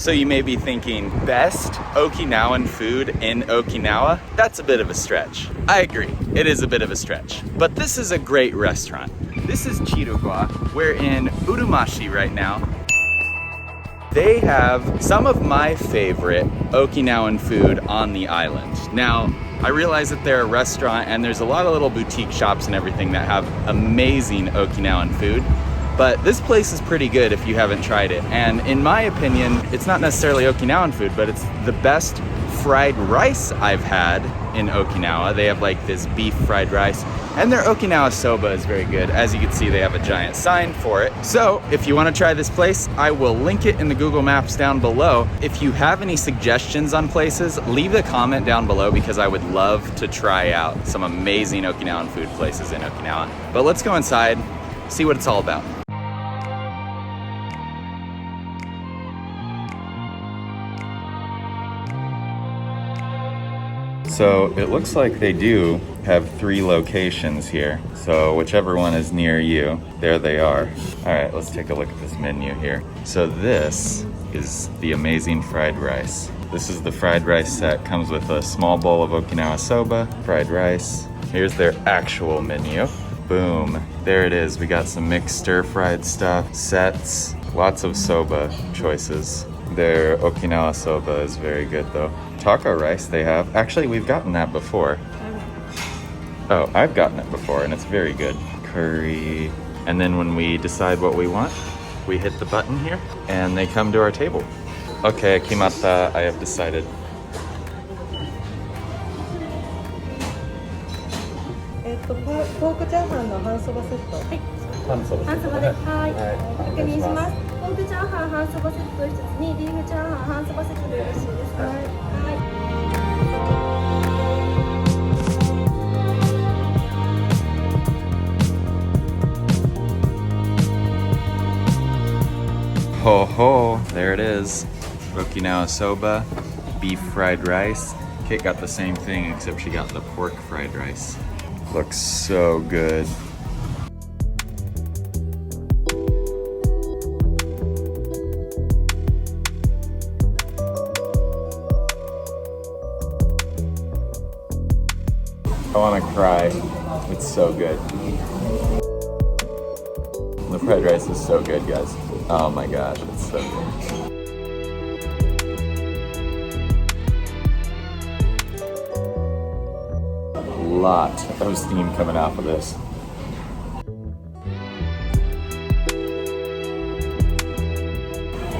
So you may be thinking, best Okinawan food in Okinawa? That's a bit of a stretch. I agree, it is a bit of a stretch. But this is a great restaurant. This is Chiruguwa. We're in Urumashi right now. They have some of my favorite Okinawan food on the island. Now, I realize that they're a restaurant and there's a lot of little boutique shops and everything that have amazing Okinawan food, but this place is pretty good if you haven't tried it. And in my opinion, it's not necessarily Okinawan food, but it's the best fried rice I've had in Okinawa. They have like this beef fried rice, and their Okinawa Soba is very good. As you can see, they have a giant sign for it. So if you want to try this place, I will link it in the Google Maps down below. If you have any suggestions on places, leave a comment down below because I would love to try out some amazing Okinawan food places in Okinawa. But let's go inside, see what it's all about. So it looks like they do have 3 locations here. So whichever one is near you, there they are. All right, let's take a look at this menu here. So this is the amazing fried rice. This is the fried rice set. Comes with a small bowl of Okinawa Soba, fried rice. Here's their actual menu. Boom, there it is. We got some mixed stir-fried stuff, sets, lots of soba choices. Their Okinawa Soba is very good though. Taco rice they have. Actually, we've gotten that before. Oh, I've gotten it before and it's very good. Curry. And then when we decide what we want, we hit the button here and they come to our table. Okay, Kimata, I have decided. Ho ho, there it is. Okinawa Soba, beef fried rice. Kate got the same thing except she got the pork fried rice. Looks so good. I want to cry. It's so good. The fried rice is so good, guys. Oh my gosh, it's so good. Lot of steam coming off of this.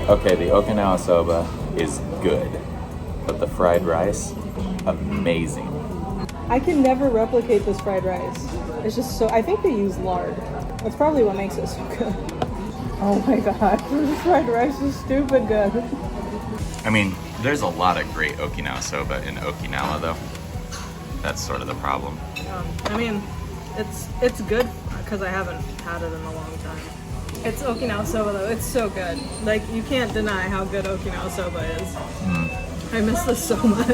Okay, the Okinawa Soba is good, but the fried rice, amazing. I can never replicate this fried rice. It's just so, I think they use lard. That's probably what makes it so good. Oh my god, this fried rice is stupid good. I mean, there's a lot of great Okinawa Soba in Okinawa though. That's sort of the problem. I mean, it's good because I haven't had it in a long time. It's Okinawa Soba though, it's so good. Like, you can't deny how good Okinawa Soba is. I miss this so much.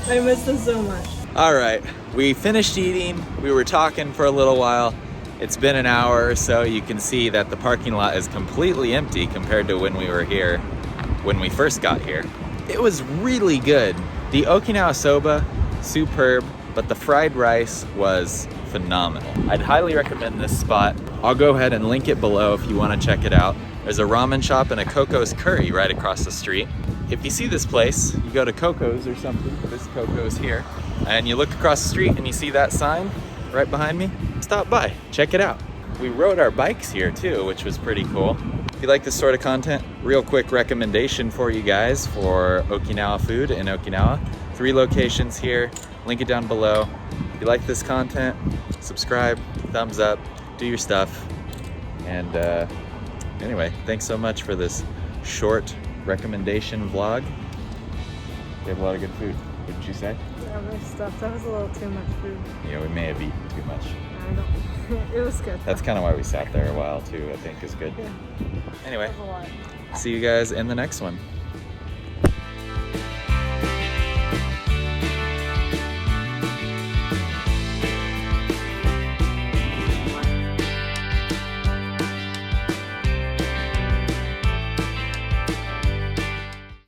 I miss this so much. All right, we finished eating. We were talking for a little while. It's been an hour or so. You can see that the parking lot is completely empty compared to when we were here, when we first got here. It was really good. The Okinawa Soba, superb, but the fried rice was phenomenal. I'd highly recommend this spot. I'll go ahead and link it below if you want to check it out. There's a ramen shop and a Coco's Curry right across the street. If you see this place, you go to Coco's or something, this Coco's here, and you look across the street and you see that sign right behind me, stop by, check it out. We rode our bikes here too, which was pretty cool. If you like this sort of content, real quick recommendation for you guys for Okinawa food in Okinawa. 3 locations here, link it down below. If you like this content, subscribe, thumbs up, do your stuff. And anyway, thanks so much for this short recommendation vlog. We have a lot of good food. What did you say? Yeah, my stuff. That was a little too much food. Yeah, we may have eaten too much. I don't. It was good. That's kind of why we sat there a while too, I think is good. Yeah. Anyway, That was a lot. see you guys in the next one.